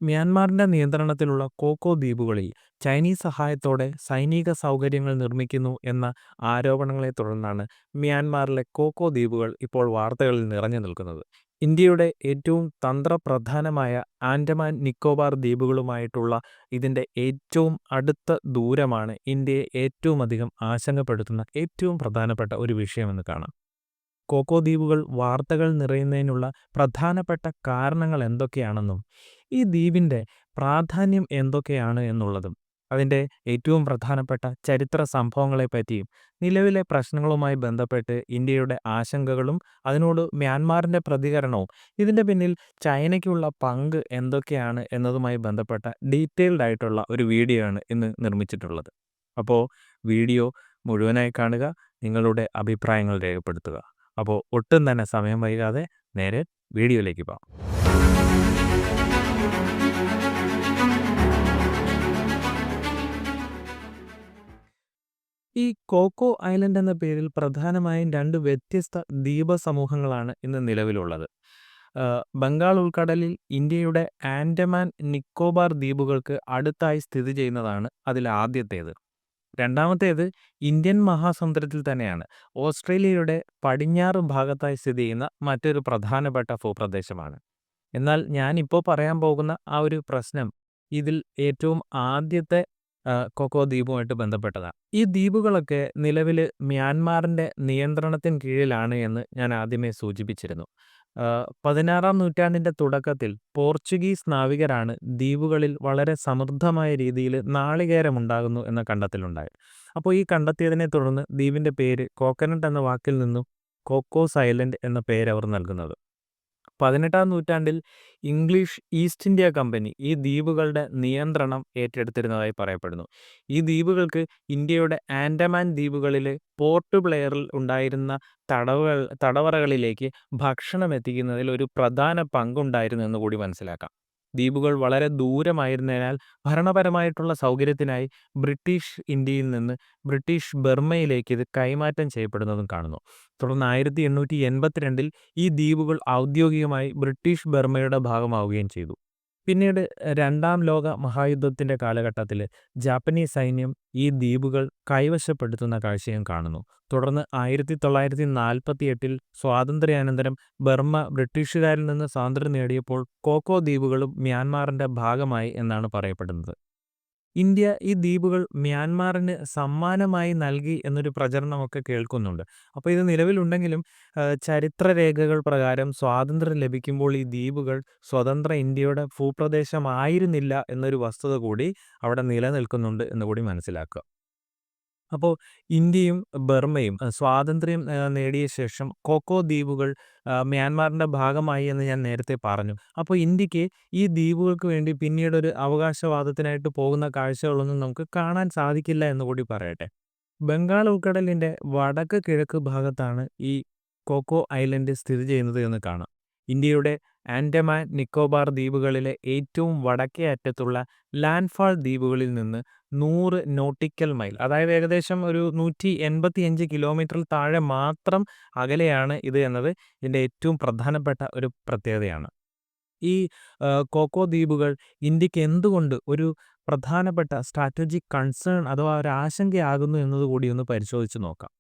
മ്യാൻമാറിന്റെ നിയന്ത്രണത്തിലുള്ള കോക്കോ ദ്വീപുകളിൽ ചൈനീസ് സഹായത്തോടെ സൈനിക സൗകര്യങ്ങൾ നിർമ്മിക്കുന്നു എന്ന ആരോപണങ്ങളെ തുടർന്നാണ് മ്യാൻമാറിലെ കോക്കോ ദ്വീപുകൾ ഇപ്പോൾ വാർത്തകളിൽ നിറഞ്ഞു നിൽക്കുന്നത്. ഇന്ത്യയുടെ ഏറ്റവും തന്ത്രപ്രധാനമായ ആൻഡമാൻ നിക്കോബാർ ദ്വീപുകളുമായിട്ടുള്ള ഇതിന്റെ ഏറ്റവും അടുത്ത ദൂരമാണ് ഇന്ത്യയെ ഏറ്റവും അധികം ആശങ്കപ്പെടുത്തുന്ന ഏറ്റവും പ്രധാനപ്പെട്ട ഒരു വിഷയമെന്ന് കാണാം. കോക്കോ ദ്വീപുകൾ വാർത്തകൾ നിറയുന്നതിനുള്ള പ്രധാനപ്പെട്ട കാരണങ്ങൾ എന്തൊക്കെയാണെന്നും ഈ ദ്വീപിൻ്റെ പ്രാധാന്യം എന്തൊക്കെയാണ് എന്നുള്ളതും അതിൻ്റെ ഏറ്റവും പ്രധാനപ്പെട്ട ചരിത്ര സംഭവങ്ങളെപ്പറ്റിയും നിലവിലെ പ്രശ്നങ്ങളുമായി ബന്ധപ്പെട്ട് ഇന്ത്യയുടെ ആശങ്കകളും അതിനോട് മ്യാൻമാറിൻ്റെ പ്രതികരണവും ഇതിൻ്റെ പിന്നിൽ ചൈനയ്ക്കുള്ള പങ്ക് എന്തൊക്കെയാണ് എന്നതുമായി ബന്ധപ്പെട്ട ഡീറ്റെയിൽഡ് ആയിട്ടുള്ള ഒരു വീഡിയോ ആണ് ഇന്ന് നിർമ്മിച്ചിട്ടുള്ളത്. അപ്പോൾ വീഡിയോ മുഴുവനായി കാണുക, നിങ്ങളുടെ അഭിപ്രായങ്ങൾ രേഖപ്പെടുത്തുക. അപ്പോൾ ഒട്ടും തന്നെ സമയം വൈകാതെ നേരെ വീഡിയോയിലേക്ക് പോകാം. ഈ കോക്കോ ഐലൻഡ് എന്ന പേരിൽ പ്രധാനമായും രണ്ട് വ്യത്യസ്ത ദ്വീപ സമൂഹങ്ങളാണ് ഇന്ന് നിലവിലുള്ളത്. ബംഗാൾ ഉൾക്കടലിൽ ഇന്ത്യയുടെ ആൻഡമാൻ നിക്കോബാർ ദ്വീപുകൾക്ക് അടുത്തായി സ്ഥിതി ചെയ്യുന്നതാണ് അതിൽ ആദ്യത്തേത്. രണ്ടാമത്തേത് ഇന്ത്യൻ മഹാസമുദ്രത്തിൽ തന്നെയാണ്. ഓസ്ട്രേലിയയുടെ പടിഞ്ഞാറ് ഭാഗത്തായി സ്ഥിതി ചെയ്യുന്ന മറ്റൊരു പ്രധാനപ്പെട്ട ഭൂപ്രദേശമാണ്. എന്നാൽ ഞാനിപ്പോൾ പറയാൻ പോകുന്ന ആ ഒരു പ്രശ്നം ഇതിൽ ഏറ്റവും ആദ്യത്തെ കൊക്കോ ദ്വീപുമായിട്ട് ബന്ധപ്പെട്ടതാണ്. ഈ ദ്വീപുകളൊക്കെ നിലവിൽ മ്യാൻമാറിൻ്റെ നിയന്ത്രണത്തിന് കീഴിലാണ് എന്ന് ഞാൻ ആദ്യമേ സൂചിപ്പിച്ചിരുന്നു. 16-ാം നൂറ്റാണ്ടിൻ്റെ തുടക്കത്തിൽ പോർച്ചുഗീസ് നാവികരാണ് ദ്വീപുകളിൽ വളരെ സമൃദ്ധമായ രീതിയിൽ നാളികേരമുണ്ടാകുന്നു എന്ന കണ്ടെത്തലുണ്ടായത്. അപ്പോൾ ഈ കണ്ടെത്തിയതിനെ തുടർന്ന് ദ്വീപിൻ്റെ പേര് കോക്കനട്ട് എന്ന വാക്കിൽ നിന്നും കോക്കോസ് ഐലൻഡ് എന്ന പേര് അവർ നൽകുന്നത്. 18-ാം നൂറ്റാണ്ടിൽ ഇംഗ്ലീഷ് ഈസ്റ്റ് ഇന്ത്യ കമ്പനി ഈ ദ്വീപുകളുടെ നിയന്ത്രണം ഏറ്റെടുത്തിരുന്നതായി പറയപ്പെടുന്നു. ഈ ദ്വീപുകൾക്ക് ഇന്ത്യയുടെ ആൻഡമാൻ ദ്വീപുകളിലെ പോർട്ട് ബ്ലെയറിൽ ഉണ്ടായിരുന്ന തടവറകളിലേക്ക് ഭക്ഷണം എത്തിക്കുന്നതിൽ ഒരു പ്രധാന പങ്കുണ്ടായിരുന്നു എന്ന് കൂടി മനസ്സിലാക്കാം. ദ്വീപുകൾ വളരെ ദൂരമായിരുന്നതിനാൽ ഭരണപരമായിട്ടുള്ള സൗകര്യത്തിനായി ബ്രിട്ടീഷ് ഇന്ത്യയിൽ നിന്ന് ബ്രിട്ടീഷ് ബർമ്മയിലേക്ക് ഇത് കൈമാറ്റം ചെയ്യപ്പെടുന്നതും കാണുന്നു. തുടർന്ന് 1882 ഈ ദ്വീപുകൾ ഔദ്യോഗികമായി ബ്രിട്ടീഷ് ബർമ്മയുടെ ഭാഗമാവുകയും ചെയ്തു. പിന്നീട് രണ്ടാം ലോക മഹായുദ്ധത്തിൻ്റെ കാലഘട്ടത്തിൽ ജാപ്പനീസ് സൈന്യം ഈ ദ്വീപുകൾ കൈവശപ്പെടുത്തുന്ന കാഴ്ചയും കാണുന്നു. തുടർന്ന് 1948 സ്വാതന്ത്ര്യാനന്തരം ബർമ്മ ബ്രിട്ടീഷുകാരിൽ നിന്ന് സ്വാതന്ത്ര്യം നേടിയപ്പോൾ കോക്കോ ദ്വീപുകളും മ്യാൻമാറിൻ്റെ ഭാഗമായി എന്നാണ് പറയപ്പെടുന്നത്. ഇന്ത്യ ഈ ദ്വീപുകൾ മ്യാൻമാറിന് സമ്മാനമായി നൽകി എന്നൊരു പ്രചരണമൊക്കെ കേൾക്കുന്നുണ്ട്. അപ്പോൾ ഇത് നിലവിലുണ്ടെങ്കിലും ചരിത്രരേഖകൾ പ്രകാരം സ്വാതന്ത്ര്യം ലഭിക്കുമ്പോൾ ഈ ദ്വീപുകൾ സ്വതന്ത്ര ഇന്ത്യയുടെ ഭൂപ്രദേശമായിരുന്നില്ല എന്നൊരു വസ്തുത കൂടി അവിടെ നിലനിൽക്കുന്നുണ്ട് എന്ന് കൂടി മനസ്സിലാക്കുക. അപ്പോൾ ഇന്ത്യയും ബർമ്മയും സ്വാതന്ത്ര്യം നേടിയ ശേഷം കോക്കോ ദ്വീപുകൾ മ്യാൻമാറിൻ്റെ ഭാഗമായി എന്ന് ഞാൻ നേരത്തെ പറഞ്ഞു. അപ്പോൾ ഇന്ത്യക്ക് ഈ ദ്വീപുകൾക്ക് വേണ്ടി പിന്നീടൊരു അവകാശവാദത്തിനായിട്ട് പോകുന്ന കാഴ്ചകളൊന്നും നമുക്ക് കാണാൻ സാധിക്കില്ല എന്ന് കൂടി പറയട്ടെ. ബംഗാൾ ഉൾക്കടലിൻ്റെ വടക്ക് കിഴക്ക് ഭാഗത്താണ് ഈ കോക്കോ ഐലൻഡ് സ്ഥിതി ചെയ്യുന്നത് എന്ന് കാണാം. ഇന്ത്യയുടെ ആൻഡമാൻ നിക്കോബാർ ദ്വീപുകളിലെ ഏറ്റവും വടക്കേ അറ്റത്തുള്ള ലാൻഡ്ഫാൾ ദ്വീപുകളിൽ നിന്ന് 100 നോട്ടിക്കൽ മൈൽ, അതായത് ഏകദേശം ഒരു 185 കിലോമീറ്ററിൽ താഴെ മാത്രം അകലെയാണ് ഇത് എന്നത് ഇതിൻ്റെ ഏറ്റവും പ്രധാനപ്പെട്ട ഒരു പ്രത്യേകതയാണ്. ഈ കോക്കോ ദ്വീപുകൾ ഇന്ത്യക്ക് എന്തുകൊണ്ട് ഒരു പ്രധാനപ്പെട്ട സ്ട്രാറ്റജിക് കൺസേൺ അഥവാ ഒരു ആശങ്കയാകുന്നു എന്നതുകൂടി ഒന്ന് പരിശോധിച്ച് നോക്കാം.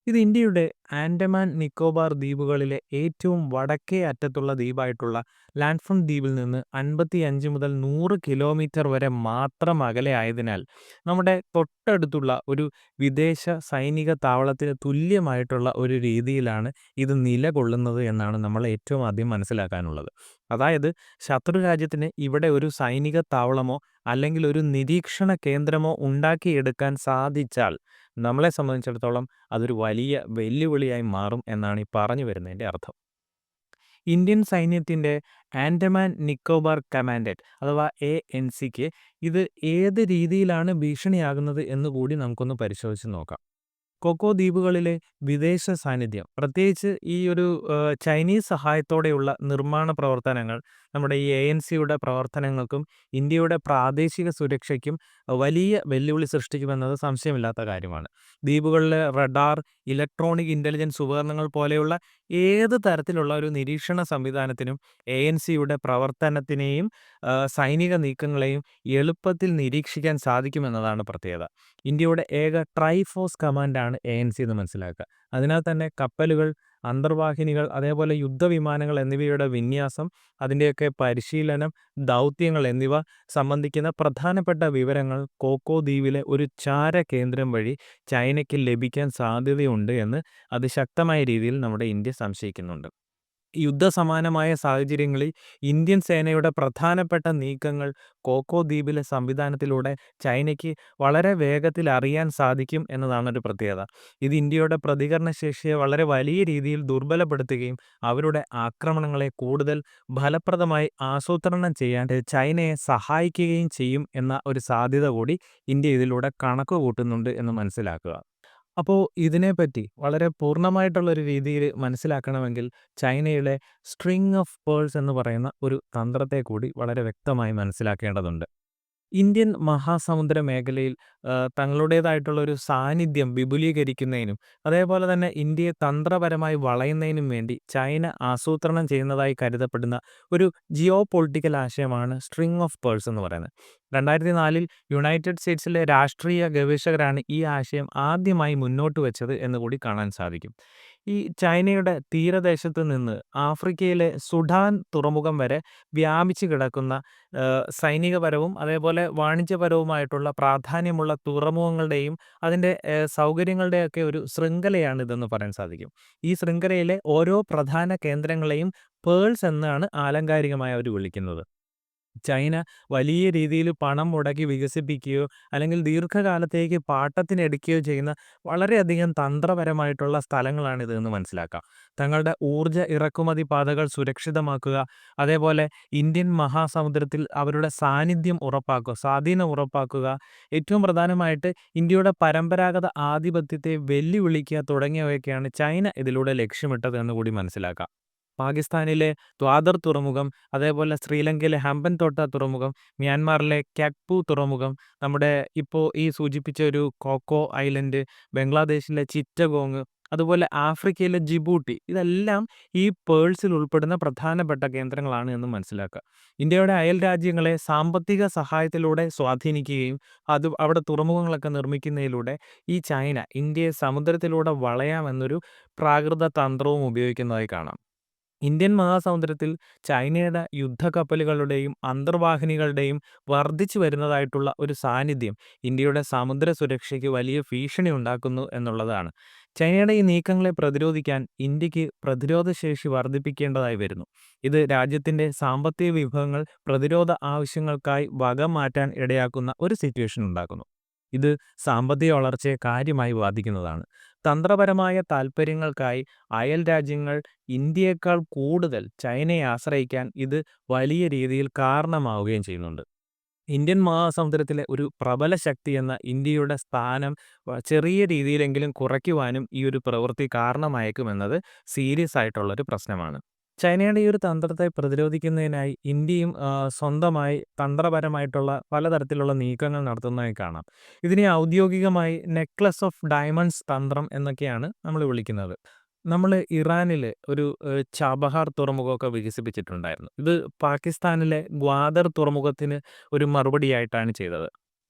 ഇത് ഇന്ത്യയുടെ ആൻഡമാൻ നിക്കോബാർ ദ്വീപുകളിലെ ഏറ്റവും വടക്കേ അറ്റത്തുള്ള ദ്വീപായിട്ടുള്ള ലാൻഡ്ഫോൺ ദ്വീപിൽ നിന്ന് 55 മുതൽ 100 കിലോമീറ്റർ വരെ മാത്രം അകലെ ആയതിനാൽ നമ്മുടെ തൊട്ടടുത്തുള്ള ഒരു വിദേശ സൈനിക താവളത്തിന് തുല്യമായിട്ടുള്ള ഒരു രീതിയിലാണ് ഇത് നിലകൊള്ളുന്നത് എന്നാണ് നമ്മൾ ഏറ്റവും ആദ്യം മനസ്സിലാക്കാനുള്ളത്. അതായത് ശത്രു രാജ്യത്തിന് ഇവിടെ ഒരു സൈനിക താവളമോ അല്ലെങ്കിൽ ഒരു നിരീക്ഷണ കേന്ദ്രമോ ഉണ്ടാക്കിയെടുക്കാൻ സാധിച്ചാൽ നമ്മളെ സംബന്ധിച്ചിടത്തോളം അതൊരു വലിയ വെല്ലുവിളിയായി മാറും എന്നാണ് ഈ പറഞ്ഞു വരുന്നതിൻ്റെ അർത്ഥം. ഇന്ത്യൻ സൈന്യത്തിൻ്റെ ആൻഡമാൻ നിക്കോബാർ കമാൻഡന്റ് അഥവാ ANC-ക്ക് ഇത് ഏത് രീതിയിലാണ് ഭീഷണിയാകുന്നത് എന്നുകൂടി നമുക്കൊന്ന് പരിശോധിച്ച് നോക്കാം. കൊക്കോ ദ്വീപുകളിലെ വിദേശ സാന്നിധ്യം, പ്രത്യേകിച്ച് ഈ ഒരു ചൈനീസ് സഹായത്തോടെയുള്ള നിർമ്മാണ പ്രവർത്തനങ്ങൾ നമ്മുടെ ഈ ANC-യുടെ പ്രവർത്തനങ്ങൾക്കും ഇന്ത്യയുടെ പ്രാദേശിക സുരക്ഷയ്ക്കും വലിയ വെല്ലുവിളി സൃഷ്ടിക്കുമെന്നത് സംശയമില്ലാത്ത കാര്യമാണ്. ദ്വീപുകളിലെ റഡാർ, ഇലക്ട്രോണിക് ഇന്റലിജൻസ് ഉപകരണങ്ങൾ പോലെയുള്ള ഏത് തരത്തിലുള്ള ഒരു നിരീക്ഷണ സംവിധാനത്തിനും ANC-യുടെ പ്രവർത്തനത്തിനെയും സൈനിക നീക്കങ്ങളെയും എളുപ്പത്തിൽ നിരീക്ഷിക്കാൻ സാധിക്കുമെന്നതാണ് പ്രത്യേകത. ഇന്ത്യയുടെ ഏക ട്രൈഫോഴ്സ് കമാൻഡാണ് ANC എന്ന് മനസ്സിലാക്കുക. അതിനാൽ തന്നെ കപ്പലുകൾ, അന്തർവാഹിനികൾ, അതേപോലെ യുദ്ധവിമാനങ്ങൾ എന്നിവയുടെ വിന്യാസം, അതിൻ്റെയൊക്കെ പരിശീലനം, ദൗത്യങ്ങൾ എന്നിവ സംബന്ധിക്കുന്ന പ്രധാനപ്പെട്ട വിവരങ്ങൾ കോക്കോ ദ്വീപിലെ ഒരു ചാരകേന്ദ്രം വഴി ചൈനയ്ക്ക് ലഭിക്കാൻ സാധ്യതയുണ്ട് എന്ന് അതിശക്തമായ രീതിയിൽ നമ്മുടെ ഇന്ത്യ സംശയിക്കുന്നുണ്ട്. യുദ്ധസമാനമായ സാഹചര്യങ്ങളിൽ ഇന്ത്യൻ സേനയുടെ പ്രധാനപ്പെട്ട നീക്കങ്ങൾ കോക്കോ ദ്വീപിലെ സംവിധാനത്തിലൂടെ ചൈനയ്ക്ക് വളരെ വേഗത്തിൽ അറിയാൻ സാധിക്കും എന്നതാണ് ഒരു പ്രത്യേകത. ഇത് ഇന്ത്യയുടെ പ്രതികരണശേഷിയെ വളരെ വലിയ രീതിയിൽ ദുർബലപ്പെടുത്തുകയും അവരുടെ ആക്രമണങ്ങളെ കൂടുതൽ ഫലപ്രദമായി ആസൂത്രണം ചെയ്യാൻ ചൈനയെ സഹായിക്കുകയും ചെയ്യും എന്ന ഒരു സാധ്യത കൂടി ഇന്ത്യ ഇതിലൂടെ കണക്ക് കൂട്ടുന്നുണ്ട് എന്ന് മനസ്സിലാക്കുക. അപ്പോൾ ഇതിനെപ്പറ്റി വളരെ പൂർണ്ണമായിട്ടുള്ളൊരു രീതിയിൽ മനസ്സിലാക്കണമെങ്കിൽ ചൈനയുടെ സ്ട്രിംഗ് ഓഫ് പേൾസ് എന്ന് പറയുന്ന ഒരു തന്ത്രത്തെ കൂടി വളരെ വ്യക്തമായി മനസ്സിലാക്കേണ്ടതുണ്ട്. ഇന്ത്യൻ മഹാസമുദ്ര മേഖലയിൽ തങ്ങളുടേതായിട്ടുള്ള ഒരു സാന്നിധ്യം വിപുലീകരിക്കുന്നതിനും അതേപോലെ തന്നെ ഇന്ത്യയെ തന്ത്രപരമായി വളയുന്നതിനും വേണ്ടി ചൈന ആസൂത്രണം ചെയ്യുന്നതായി കരുതപ്പെടുന്ന ഒരു ജിയോ പൊളിറ്റിക്കൽ ആശയമാണ് സ്ട്രിംഗ് ഓഫ് പേൾസ് എന്ന് പറയുന്നത്. 2004 യുണൈറ്റഡ് സ്റ്റേറ്റ്സിലെ രാഷ്ട്രീയ ഗവേഷകരാണ് ഈ ആശയം ആദ്യമായി മുന്നോട്ട് വെച്ചത് എന്ന് കൂടി കാണാൻ സാധിക്കും. ഈ ചൈനയുടെ തീരദേശത്ത് നിന്ന് ആഫ്രിക്കയിലെ സുഡാൻ തുറമുഖം വരെ വ്യാപിച്ചു കിടക്കുന്ന സൈനികപരവും അതേപോലെ വാണിജ്യപരവുമായിട്ടുള്ള പ്രാധാന്യമുള്ള തുറമുഖങ്ങളുടെയും അതിൻ്റെ സൗകര്യങ്ങളുടെയൊക്കെ ഒരു ശൃംഖലയാണിതെന്ന് പറയാൻ സാധിക്കും. ഈ ശൃംഖലയിലെ ഓരോ പ്രധാന കേന്ദ്രങ്ങളെയും പേൾസ് എന്നാണ് ആലങ്കാരികമായി അവർ വിളിക്കുന്നത്. ചൈന വലിയ രീതിയിൽ പണം മുടക്കി വികസിപ്പിക്കുകയോ അല്ലെങ്കിൽ ദീർഘകാലത്തേക്ക് പാട്ടത്തിനെടുക്കുകയോ ചെയ്യുന്ന വളരെയധികം തന്ത്രപരമായിട്ടുള്ള സ്ഥലങ്ങളാണിത് എന്ന് മനസ്സിലാക്കാം. തങ്ങളുടെ ഊർജ്ജ ഇറക്കുമതി പാതകൾ സുരക്ഷിതമാക്കുക, അതേപോലെ ഇന്ത്യൻ മഹാസമുദ്രത്തിൽ അവരുടെ സാന്നിധ്യം ഉറപ്പാക്കുക, സ്വാധീനം ഉറപ്പാക്കുക, ഏറ്റവും പ്രധാനമായിട്ട് ഇന്ത്യയുടെ പരമ്പരാഗത ആധിപത്യത്തെ വെല്ലുവിളിക്കുക തുടങ്ങിയവയൊക്കെയാണ് ചൈന ഇതിലൂടെ ലക്ഷ്യമിട്ടത് എന്ന് കൂടി മനസ്സിലാക്കാം. പാകിസ്ഥാനിലെ ദ്വാദർ തുറമുഖം, അതേപോലെ ശ്രീലങ്കയിലെ ഹമ്പൻതോട്ട തുറമുഖം, മ്യാൻമാറിലെ ക്യാക്പു തുറമുഖം, നമ്മുടെ ഇപ്പോൾ ഈ സൂചിപ്പിച്ച ഒരു കോക്കോ ഐലൻഡ്, ബംഗ്ലാദേശിലെ ചിറ്റഗോങ്, അതുപോലെ ആഫ്രിക്കയിലെ ജിബൂട്ടി, ഇതെല്ലാം ഈ പേൾസിൽ ഉൾപ്പെടുന്ന പ്രധാനപ്പെട്ട കേന്ദ്രങ്ങളാണ് എന്ന് മനസ്സിലാക്കുക. ഇന്ത്യയുടെ അയൽ രാജ്യങ്ങളെ സാമ്പത്തിക സഹായത്തിലൂടെ സ്വാധീനിക്കുകയും അവിടെ തുറമുഖങ്ങളൊക്കെ നിർമ്മിക്കുന്നതിലൂടെ ഈ ചൈന ഇന്ത്യയെ സമുദ്രത്തിലൂടെ വളയാമെന്നൊരു പ്രാകൃത തന്ത്രവും ഉപയോഗിക്കുന്നതായി കാണാം. ഇന്ത്യൻ മഹാസമുദ്രത്തിൽ ചൈനയുടെ യുദ്ധക്കപ്പലുകളുടെയും അന്തർവാഹിനികളുടെയും വർദ്ധിച്ചു വരുന്നതായിട്ടുള്ള ഒരു സാന്നിധ്യം ഇന്ത്യയുടെ സമുദ്ര സുരക്ഷയ്ക്ക് വലിയ ഭീഷണി ഉണ്ടാക്കുന്നു എന്നുള്ളതാണ്. ചൈനയുടെ ഈ നീക്കങ്ങളെ പ്രതിരോധിക്കാൻ ഇന്ത്യക്ക് പ്രതിരോധശേഷി വർദ്ധിപ്പിക്കേണ്ടതായി വരുന്നു. ഇത് രാജ്യത്തിൻ്റെ സാമ്പത്തിക വിഭവങ്ങൾ പ്രതിരോധ ആവശ്യങ്ങൾക്കായി വകമാറ്റാൻ ഇടയാക്കുന്ന ഒരു സിറ്റുവേഷൻ ഉണ്ടാക്കുന്നു. ഇത് സാമ്പത്തിക വളർച്ചയെ കാര്യമായി ബാധിക്കുന്നതാണ്. തന്ത്രപരമായ താൽപ്പര്യങ്ങൾക്കായി അയൽ രാജ്യങ്ങൾ ഇന്ത്യയേക്കാൾ കൂടുതൽ ചൈനയെ ആശ്രയിക്കാൻ ഇത് വലിയ രീതിയിൽ കാരണമാവുകയും ചെയ്യുന്നുണ്ട്. ഇന്ത്യൻ മഹാസമുദ്രത്തിലെ ഒരു പ്രബല ശക്തി എന്ന ഇന്ത്യയുടെ സ്ഥാനം ചെറിയ രീതിയിലെങ്കിലും കുറയ്ക്കുവാനും ഈ ഒരു പ്രവൃത്തി കാരണമായേക്കുമെന്നത് സീരിയസ് ആയിട്ടുള്ളൊരു പ്രശ്നമാണ്. ചൈനയുടെ ഈ ഒരു തന്ത്രത്തെ പ്രതിരോധിക്കുന്നതിനായി ഇന്ത്യയും സ്വന്തമായി തന്ത്രപരമായിട്ടുള്ള പലതരത്തിലുള്ള നീക്കങ്ങൾ നടത്തുന്നതായി കാണാം. ഇതിനെ ഔദ്യോഗികമായി നെക്ലസ് ഓഫ് ഡയമണ്ട്സ് തന്ത്രം എന്നൊക്കെയാണ് നമ്മൾ വിളിക്കുന്നത്. നമ്മൾ ഇറാനിൽ ഒരു ചാബഹാർ തുറമുഖമൊക്കെ വികസിപ്പിച്ചിട്ടുണ്ടായിരുന്നു. ഇത് പാകിസ്ഥാനിലെ ഗ്വാദർ തുറമുഖത്തിന് ഒരു മറുപടിയായിട്ടാണ് ചെയ്തത്.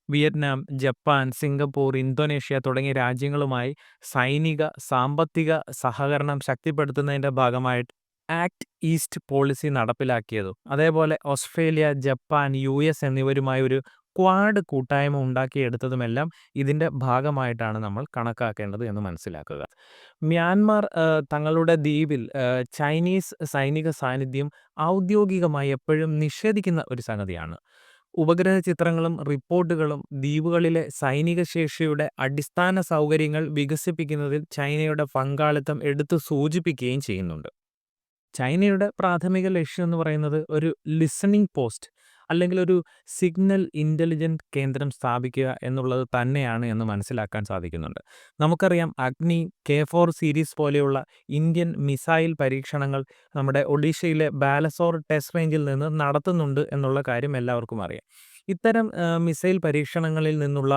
വിയറ്റ്നാം, ജപ്പാൻ, സിംഗപ്പൂർ, ഇന്തോനേഷ്യ തുടങ്ങിയ രാജ്യങ്ങളുമായി സൈനിക, സാമ്പത്തിക സഹകരണം ശക്തിപ്പെടുത്തുന്നതിൻ്റെ ഭാഗമായിട്ട് ആക്ട് ഈസ്റ്റ് പോളിസി നടപ്പിലാക്കിയതും അതേപോലെ ഓസ്ട്രേലിയ, ജപ്പാൻ, US എന്നിവരുമായി ഒരു ക്വാഡ് കൂട്ടായ്മ ഉണ്ടാക്കിയെടുത്തതുമെല്ലാം ഇതിൻ്റെ ഭാഗമായിട്ടാണ് നമ്മൾ കണക്കാക്കേണ്ടത് എന്ന് മനസ്സിലാക്കുക. മ്യാൻമാർ തങ്ങളുടെ ദ്വീപിൽ ചൈനീസ് സൈനിക സാന്നിധ്യം ഔദ്യോഗികമായി എപ്പോഴും നിഷേധിക്കുന്ന ഒരു സംഗതിയാണ്. ഉപഗ്രഹ ചിത്രങ്ങളും റിപ്പോർട്ടുകളും ദ്വീപുകളിലെ സൈനിക ശേഷിയുടെ അടിസ്ഥാന സൗകര്യങ്ങൾ വികസിപ്പിക്കുന്നതിൽ ചൈനയുടെ പങ്കാളിത്തം എടുത്തു സൂചിപ്പിക്കുകയും ചെയ്യുന്നുണ്ട്. ചൈനയുടെ പ്രാഥമിക ലക്ഷ്യം എന്ന് പറയുന്നത് ഒരു ലിസണിംഗ് പോസ്റ്റ്, അല്ലെങ്കിൽ ഒരു സിഗ്നൽ ഇൻ്റലിജൻറ്റ് കേന്ദ്രം സ്ഥാപിക്കുക എന്നുള്ളത് തന്നെയാണ് എന്ന് മനസ്സിലാക്കാൻ സാധിക്കുന്നുണ്ട്. നമുക്കറിയാം അഗ്നി, K4 സീരീസ് പോലെയുള്ള ഇന്ത്യൻ മിസൈൽ പരീക്ഷണങ്ങൾ നമ്മുടെ ഒഡീഷയിലെ ബാലസോർ ടെസ്റ്റ് റേഞ്ചിൽ നിന്ന് നടത്തുന്നുണ്ട് എന്നുള്ള കാര്യം എല്ലാവർക്കും അറിയാം. ഇത്തരം മിസൈൽ പരീക്ഷണങ്ങളിൽ നിന്നുള്ള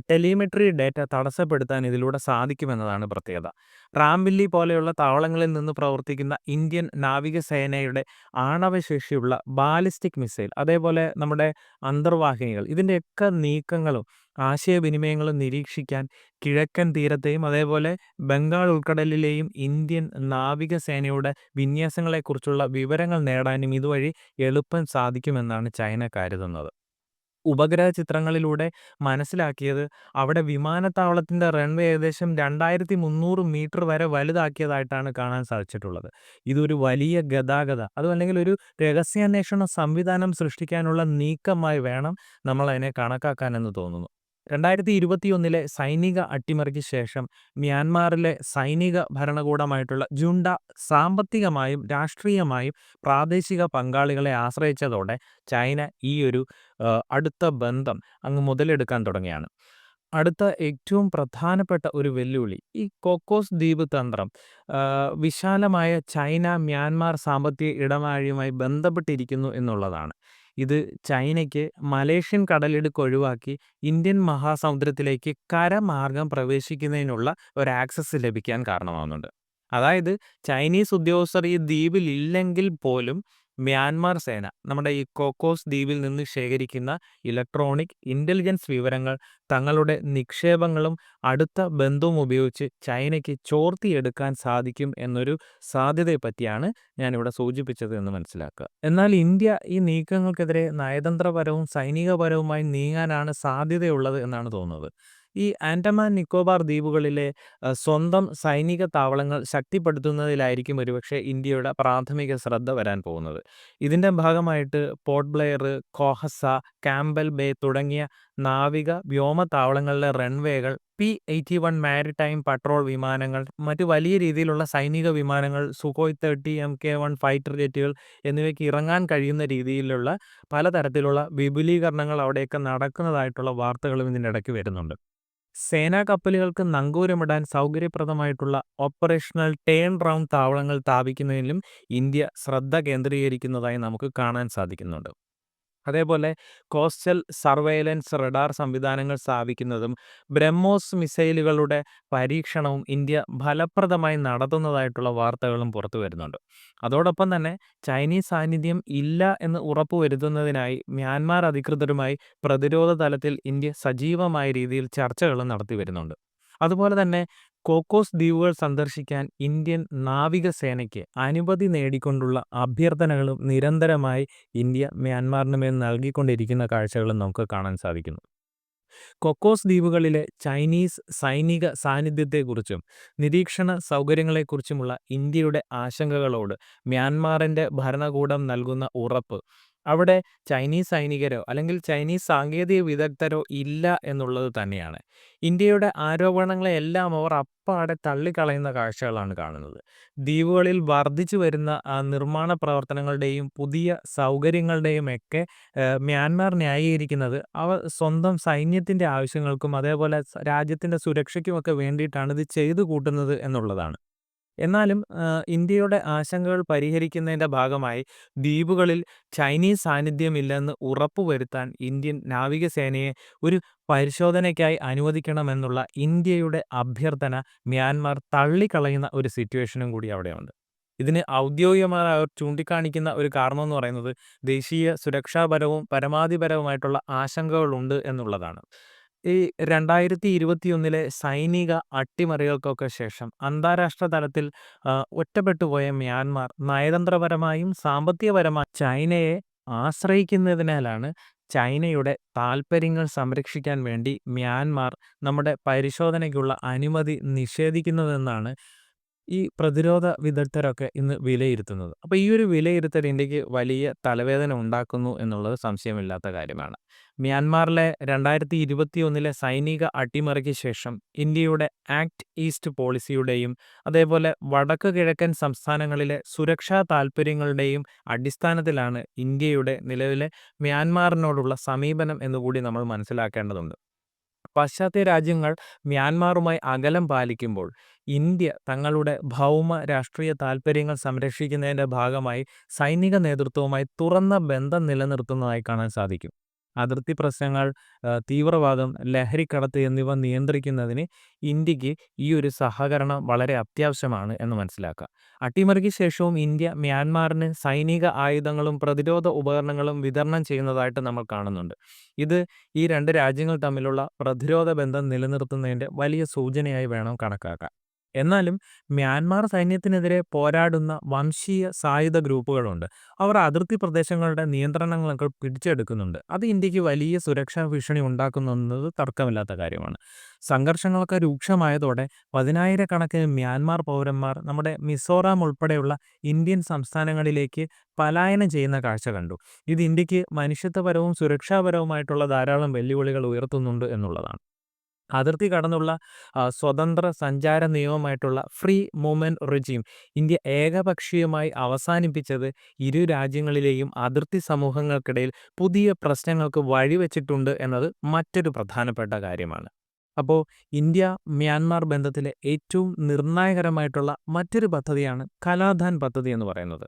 ടെലിമെട്രി ഡാറ്റ തടസ്സപ്പെടുത്താൻ ഇതിലൂടെ സാധിക്കുമെന്നതാണ് പ്രത്യേകത. റാംവില്ലി പോലെയുള്ള താവളങ്ങളിൽ നിന്ന് പ്രവർത്തിക്കുന്ന ഇന്ത്യൻ നാവികസേനയുടെ ആണവശേഷിയുള്ള ബാലിസ്റ്റിക് മിസൈൽ, അതേപോലെ നമ്മുടെ അന്തർവാഹിനികൾ, ഇതിൻ്റെയൊക്കെ നീക്കങ്ങളും ആശയവിനിമയങ്ങളും നിരീക്ഷിക്കാൻ കിഴക്കൻ തീരത്തെയും അതേപോലെ ബംഗാൾ ഉൾക്കടലിലെയും ഇന്ത്യൻ നാവികസേനയുടെ വിന്യാസങ്ങളെക്കുറിച്ചുള്ള വിവരങ്ങൾ നേടാനും ഇതുവഴി എളുപ്പം സാധിക്കുമെന്നാണ് ചൈന കരുതുന്നത്. ഉപഗ്രഹ ചിത്രങ്ങളിലൂടെ മനസ്സിലാക്കിയത് അവിടെ വിമാനത്താവളത്തിൻ്റെ റൺവേ ഏകദേശം 2300 മീറ്റർ വരെ വലുതാക്കിയതായിട്ടാണ് കാണാൻ സാധിച്ചിട്ടുള്ളത്. ഇതൊരു വലിയ അതും അല്ലെങ്കിൽ ഒരു രഹസ്യാന്വേഷണ സംവിധാനം സൃഷ്ടിക്കാനുള്ള നീക്കമായി വേണം നമ്മളതിനെ കണക്കാക്കാനെന്ന് തോന്നുന്നു. 2021 സൈനിക അട്ടിമറിക്ക് ശേഷം മ്യാൻമാറിലെ സൈനിക ഭരണകൂടമായിട്ടുള്ള ജുണ്ട സാമ്പത്തികമായും രാഷ്ട്രീയമായും പ്രാദേശിക പങ്കാളികളെ ആശ്രയിച്ചതോടെ ചൈന ഈ ഒരു അടുത്ത ബന്ധം അങ്ങ് മുതലെടുക്കാൻ തുടങ്ങിയാണ്. അടുത്ത ഏറ്റവും പ്രധാനപ്പെട്ട ഒരു വെല്ലുവിളി ഈ കോക്കോസ് ദ്വീപ് തന്ത്രം വിശാലമായ ചൈന മ്യാൻമാർ സാമ്പത്തിക ഇടനാഴിയുമായി ബന്ധപ്പെട്ടിരിക്കുന്നു എന്നുള്ളതാണ്. ഇത് ചൈനയ്ക്ക് മലേഷ്യൻ കടലിടുക്ക് ഒഴിവാക്കി ഇന്ത്യൻ മഹാസമുദ്രത്തിലേക്ക് കരമാർഗം പ്രവേശിക്കുന്നതിനുള്ള ഒരു ആക്സസ് ലഭിക്കാൻ കാരണമാകുന്നുണ്ട്. അതായത് ചൈനീസ് ഉദ്യോഗസ്ഥർ ഈ ദ്വീപിൽ ഇല്ലെങ്കിൽ പോലും മ്യാൻമാർ സേന നമ്മുടെ ഈ കോക്കോസ് ദ്വീപിൽ നിന്ന് ശേഖരിക്കുന്ന ഇലക്ട്രോണിക് ഇൻ്റലിജൻസ് വിവരങ്ങൾ തങ്ങളുടെ നിക്ഷേപങ്ങളും അടുത്ത ബന്ധവും ഉപയോഗിച്ച് ചൈനയ്ക്ക് ചോർത്തിയെടുക്കാൻ സാധിക്കും എന്നൊരു സാധ്യതയെപ്പറ്റിയാണ് ഞാനിവിടെ സൂചിപ്പിച്ചത് എന്ന് മനസ്സിലാക്കുക. എന്നാൽ ഇന്ത്യ ഈ നീക്കങ്ങൾക്കെതിരെ നയതന്ത്രപരവും സൈനികപരവുമായി നീങ്ങാനാണ് സാധ്യതയുള്ളത് എന്നാണ് തോന്നുന്നത്. ഈ ആൻഡമാൻ നിക്കോബാർ ദ്വീപുകളിലെ സ്വന്തം സൈനിക താവളങ്ങൾ ശക്തിപ്പെടുത്തുന്നതിലായിരിക്കും ഒരുപക്ഷെ ഇന്ത്യയുടെ പ്രാഥമിക ശ്രദ്ധ വരാൻ പോകുന്നത്. ഇതിൻ്റെ ഭാഗമായിട്ട് പോർട്ട് ബ്ലെയർ, കോഹസ, കാമ്പൽ ബേ തുടങ്ങിയ നാവിക വ്യോമ താവളങ്ങളിലെ റൺവേകൾ, P-81 മാരിടൈം പട്രോൾ വിമാനങ്ങൾ, മറ്റു വലിയ രീതിയിലുള്ള സൈനിക വിമാനങ്ങൾ, സുഖോയ് 30 Mk1 ഫൈറ്റർ ജെറ്റുകൾ എന്നിവയ്ക്ക് ഇറങ്ങാൻ കഴിയുന്ന രീതിയിലുള്ള പലതരത്തിലുള്ള വിപുലീകരണങ്ങൾ അവിടെയൊക്കെ നടക്കുന്നതായിട്ടുള്ള വാർത്തകളും ഇതിൻ്റെ ഇടയ്ക്ക് വരുന്നുണ്ട്. സേനാ കപ്പലുകൾക്ക് നങ്കൂരമിടാൻ സൗകര്യപ്രദമായിട്ടുള്ള ഓപ്പറേഷണൽ ടേൺ റൗണ്ട് താവളങ്ങൾ സ്ഥാപിക്കുന്നതിലും ഇന്ത്യ ശ്രദ്ധ കേന്ദ്രീകരിക്കുന്നതായി നമുക്ക് കാണാൻ സാധിക്കുന്നുണ്ട്. അതേപോലെ കോസ്റ്റൽ സർവെയിലൻസ് റഡാർ സംവിധാനങ്ങൾ സ്ഥാപിക്കുന്നതും ബ്രഹ്മോസ് മിസൈലുകളുടെ പരീക്ഷണവും ഇന്ത്യ ഫലപ്രദമായി നടത്തുന്നതായിട്ടുള്ള വാർത്തകളും പുറത്തു വരുന്നുണ്ട്. അതോടൊപ്പം തന്നെ ചൈനീസ് സാന്നിധ്യം ഇല്ല എന്ന് ഉറപ്പുവരുത്തുന്നതിനായി മ്യാൻമാർ അധികൃതരുമായി പ്രതിരോധ തലത്തിൽ ഇന്ത്യ സജീവമായ രീതിയിൽ ചർച്ചകളും നടത്തി വരുന്നുണ്ട്. അതുപോലെ തന്നെ കോക്കോസ് ദ്വീപുകൾ സന്ദർശിക്കാൻ ഇന്ത്യൻ നാവികസേനയ്ക്ക് അനുമതി നേടിക്കൊണ്ടുള്ള അഭ്യർത്ഥനകളും നിരന്തരമായി ഇന്ത്യ മ്യാൻമാറിന് മേൽ നൽകിക്കൊണ്ടിരിക്കുന്ന കാഴ്ചകളും നമുക്ക് കാണാൻ സാധിക്കുന്നു. കൊക്കോസ് ദ്വീപുകളിലെ ചൈനീസ് സൈനിക സാന്നിധ്യത്തെക്കുറിച്ചും നിരീക്ഷണ സൗകര്യങ്ങളെക്കുറിച്ചുമുള്ള ഇന്ത്യയുടെ ആശങ്കകളോട് മ്യാൻമാറിൻ്റെ ഭരണകൂടം നൽകുന്ന ഉറപ്പ് അവിടെ ചൈനീസ് സൈനികരോ അല്ലെങ്കിൽ ചൈനീസ് സാങ്കേതിക വിദഗ്ധരോ ഇല്ല എന്നുള്ളത് തന്നെയാണ്. ഇന്ത്യയുടെ ആരോപണങ്ങളെല്ലാം അവർ അപ്പാടെ തള്ളിക്കളയുന്ന കാഴ്ചകളാണ് കാണുന്നത്. ദ്വീപുകളിൽ വർദ്ധിച്ചു വരുന്ന നിർമ്മാണ പ്രവർത്തനങ്ങളുടെയും പുതിയ സൗകര്യങ്ങളുടെയും ഒക്കെ മ്യാൻമാർ ന്യായീകരിക്കുന്നത് അവർ സ്വന്തം സൈന്യത്തിൻ്റെ ആവശ്യങ്ങൾക്കും അതേപോലെ രാജ്യത്തിൻ്റെ സുരക്ഷയ്ക്കുമൊക്കെ വേണ്ടിയിട്ടാണ് ഇത് ചെയ്തു കൂട്ടുന്നത് എന്നുള്ളതാണ്. എന്നാലും ഇന്ത്യയുടെ ആശങ്കകൾ പരിഹരിക്കുന്നതിൻ്റെ ഭാഗമായി ദ്വീപുകളിൽ ചൈനീസ് സാന്നിധ്യമില്ലെന്ന് ഉറപ്പുവരുത്താൻ ഇന്ത്യൻ നാവികസേനയെ ഒരു പരിശോധനയ്ക്കായി അനുവദിക്കണമെന്നുള്ള ഇന്ത്യയുടെ അഭ്യർത്ഥന മ്യാൻമാർ തള്ളിക്കളയുന്ന ഒരു സിറ്റുവേഷനും കൂടി അവിടെയുണ്ട്. ഇതിന് ഔദ്യോഗികമായി അവർ ചൂണ്ടിക്കാണിക്കുന്ന ഒരു കാരണമെന്ന് പറയുന്നത് ദേശീയ സുരക്ഷാപരവും പരമാധിപരവുമായിട്ടുള്ള ആശങ്കകളുണ്ട് എന്നുള്ളതാണ്. ഈ 2021 സൈനിക അട്ടിമറികൾക്കൊക്കെ ശേഷം അന്താരാഷ്ട്ര തലത്തിൽ ഒറ്റപ്പെട്ടുപോയ മ്യാൻമാർ നയതന്ത്രപരമായും സാമ്പത്തികപരമായും ചൈനയെ ആശ്രയിക്കുന്നതിനാലാണ് ചൈനയുടെ താൽപ്പര്യങ്ങൾ സംരക്ഷിക്കാൻ വേണ്ടി മ്യാൻമാർ നമ്മുടെ പരിശോധനയ്ക്കുള്ള അനുമതി നിഷേധിക്കുന്നതെന്നാണ് ഈ പ്രതിരോധ വിദഗ്ധരൊക്കെ ഇന്ന് വിലയിരുത്തുന്നത്. അപ്പോൾ ഈ ഒരു വിലയിരുത്തൽ ഇന്ത്യക്ക് വലിയ തലവേദന ഉണ്ടാക്കുന്നു എന്നുള്ളത് സംശയമില്ലാത്ത കാര്യമാണ്. മ്യാൻമാറിലെ 2021 സൈനിക അട്ടിമറിക്ക് ശേഷം ഇന്ത്യയുടെ ആക്ട് ഈസ്റ്റ് പോളിസിയുടെയും അതേപോലെ വടക്ക് കിഴക്കൻ സംസ്ഥാനങ്ങളിലെ സുരക്ഷാ താൽപ്പര്യങ്ങളുടെയും അടിസ്ഥാനത്തിലാണ് ഇന്ത്യയുടെ നിലവിലെ മ്യാൻമാറിനോടുള്ള സമീപനം എന്നുകൂടി നമ്മൾ മനസ്സിലാക്കേണ്ടതുണ്ട്. പാശ്ചാത്യ രാജ്യങ്ങൾ മ്യാൻമാറുമായി അകലം പാലിക്കുമ്പോൾ ഇന്ത്യ തങ്ങളുടെ ഭൗമ രാഷ്ട്രീയ താൽപ്പര്യങ്ങൾ സംരക്ഷിക്കുന്നതിൻ്റെ ഭാഗമായി സൈനിക നേതൃത്വവുമായി തുറന്ന ബന്ധം നിലനിർത്തുന്നതായി കാണാൻ സാധിക്കും. അതിർത്തി പ്രശ്നങ്ങൾ, തീവ്രവാദം, ലഹരിക്കടത്ത് എന്നിവ നിയന്ത്രിക്കുന്നതിന് ഇന്ത്യക്ക് ഈ ഒരു സഹകരണം വളരെ അത്യാവശ്യമാണ് എന്ന് മനസ്സിലാക്കുക. അട്ടിമറിക്ക് ശേഷവും ഇന്ത്യ മ്യാൻമാറിന് സൈനിക ആയുധങ്ങളും പ്രതിരോധ ഉപകരണങ്ങളും വിതരണം ചെയ്യുന്നതായിട്ട് നമ്മൾ കാണുന്നുണ്ട്. ഇത് ഈ രണ്ട് രാജ്യങ്ങൾ തമ്മിലുള്ള പ്രതിരോധ ബന്ധം നിലനിർത്തുന്നതിൻ്റെ വലിയ സൂചനയായി വേണം കണക്കാക്കാൻ. എന്നാലും മ്യാൻമാർ സൈന്യത്തിനെതിരെ പോരാടുന്ന വംശീയ സായുധ ഗ്രൂപ്പുകളുണ്ട്. അവർ അതിർത്തി പ്രദേശങ്ങളുടെ നിയന്ത്രണങ്ങളൊക്കെ പിടിച്ചെടുക്കുന്നുണ്ട്. അത് ഇന്ത്യക്ക് വലിയ സുരക്ഷാ ഭീഷണി ഉണ്ടാക്കുന്നെന്നത് തർക്കമില്ലാത്ത കാര്യമാണ്. സംഘർഷങ്ങളൊക്കെ രൂക്ഷമായതോടെ 10,000-കണക്കിന് മ്യാൻമാർ പൗരന്മാർ നമ്മുടെ മിസോറാം ഉൾപ്പെടെയുള്ള ഇന്ത്യൻ സംസ്ഥാനങ്ങളിലേക്ക് പലായനം ചെയ്യുന്ന കാഴ്ച കണ്ടു. ഇത് ഇന്ത്യക്ക് മനുഷ്യത്വപരവും സുരക്ഷാപരവുമായിട്ടുള്ള ധാരാളം വെല്ലുവിളികൾ ഉയർത്തുന്നുണ്ട് എന്നുള്ളതാണ്. അതിർത്തി കടന്നുള്ള സ്വതന്ത്ര സഞ്ചാര നിയമമായിട്ടുള്ള ഫ്രീ മൂവ്മെൻറ്റ് റെജീം ഇന്ത്യ ഏകപക്ഷീയമായി അവസാനിപ്പിച്ചത് ഇരു രാജ്യങ്ങളിലെയും അതിർത്തി സമൂഹങ്ങൾക്കിടയിൽ പുതിയ പ്രശ്നങ്ങൾക്ക് വഴിവെച്ചിട്ടുണ്ട് എന്നത് മറ്റൊരു പ്രധാനപ്പെട്ട കാര്യമാണ്. അപ്പോൾ ഇന്ത്യ മ്യാൻമാർ ബന്ധത്തിലെ ഏറ്റവും നിർണായകരമായിട്ടുള്ള മറ്റൊരു പദ്ധതിയാണ് കലാധാൻ പദ്ധതി എന്ന് പറയുന്നത്.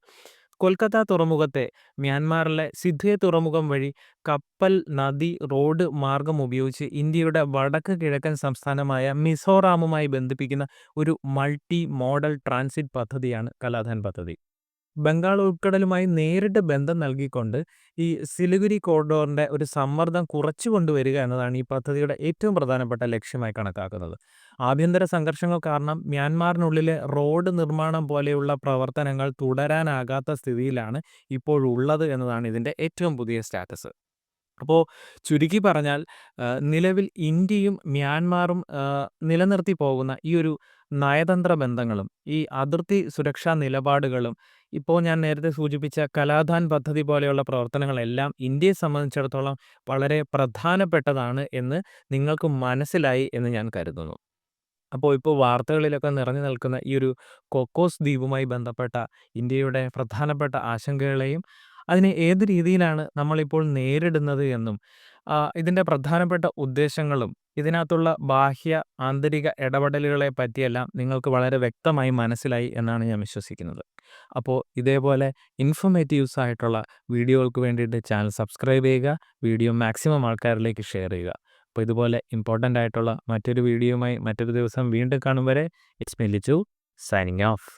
കൊൽക്കത്ത തുറമുഖത്തെ മ്യാൻമാറിലെ സിദ്ധേ തുറമുഖം വഴി കപ്പൽ, നദി, റോഡ് മാർഗം ഉപയോഗിച്ച് ഇന്ത്യയുടെ വടക്ക് കിഴക്കൻ സംസ്ഥാനമായ മിസോറാമുമായി ബന്ധിപ്പിക്കുന്ന ഒരു മൾട്ടി മോഡൽ ട്രാൻസിറ്റ് പദ്ധതിയാണ് കലാധാൻ പദ്ധതി. ബംഗാൾ ഉൾക്കടലുമായി നേരിട്ട് ബന്ധം നൽകിക്കൊണ്ട് ഈ സിലിഗുരി കോറിഡോറിൻ്റെ ഒരു സമ്മർദ്ദം കുറച്ചു കൊണ്ടുവരിക എന്നതാണ് ഈ പദ്ധതിയുടെ ഏറ്റവും പ്രധാനപ്പെട്ട ലക്ഷ്യമായി കണക്കാക്കുന്നത്. ആഭ്യന്തര സംഘർഷങ്ങൾ കാരണം മ്യാൻമാറിനുള്ളിലെ റോഡ് നിർമ്മാണം പോലെയുള്ള പ്രവർത്തനങ്ങൾ തുടരാനാകാത്ത സ്ഥിതിയിലാണ് ഇപ്പോഴുള്ളത് എന്നതാണ് ഇതിൻ്റെ ഏറ്റവും പുതിയ സ്റ്റാറ്റസ്. അപ്പോൾ ചുരുക്കി പറഞ്ഞാൽ നിലവിൽ ഇന്ത്യയും മ്യാൻമാറും നിലനിർത്തി പോകുന്ന ഈ ഒരു നയതന്ത്ര ബന്ധങ്ങളും ഈ അതിർത്തി സുരക്ഷാ നിലപാടുകളും ഇപ്പോൾ ഞാൻ നേരത്തെ സൂചിപ്പിച്ച കലാധാൻ പദ്ധതി പോലെയുള്ള പ്രവർത്തനങ്ങളെല്ലാം ഇന്ത്യയെ സംബന്ധിച്ചിടത്തോളം വളരെ പ്രധാനപ്പെട്ടതാണ് എന്ന് നിങ്ങൾക്ക് മനസ്സിലായി എന്ന് ഞാൻ കരുതുന്നു. അപ്പോൾ ഇപ്പോൾ വാർത്തകളിലൊക്കെ നിറഞ്ഞു നിൽക്കുന്ന ഈ ഒരു കൊക്കോസ് ദ്വീപുമായി ബന്ധപ്പെട്ട ഇന്ത്യയുടെ പ്രധാനപ്പെട്ട ആശങ്കകളെയും അതിനെ ഏത് രീതിയിലാണ് നമ്മളിപ്പോൾ നേരിടുന്നത് എന്നും ഇതിൻ്റെ പ്രധാനപ്പെട്ട ഉദ്ദേശങ്ങളും ഇതിനകത്തുള്ള ബാഹ്യ ആന്തരിക ഇടപെടലുകളെ പറ്റിയെല്ലാം നിങ്ങൾക്ക് വളരെ വ്യക്തമായി മനസ്സിലായി എന്നാണ് ഞാൻ വിശ്വസിക്കുന്നത്. അപ്പോൾ ഇതേപോലെ ഇൻഫോർമേറ്റീവ്സ് ആയിട്ടുള്ള വീഡിയോകൾക്ക് വേണ്ടിയിട്ട് ചാനൽ സബ്സ്ക്രൈബ് ചെയ്യുക, വീഡിയോ മാക്സിമം ആൾക്കാരിലേക്ക് ഷെയർ ചെയ്യുക. അപ്പോൾ ഇതുപോലെ ഇമ്പോർട്ടൻ്റ് ആയിട്ടുള്ള മറ്റൊരു വീഡിയോയുമായി മറ്റൊരു ദിവസം വീണ്ടും കാണും വരെ ഇറ്റ്സ് മീ ലിച്ചു സൈനിങ് ഓഫ്.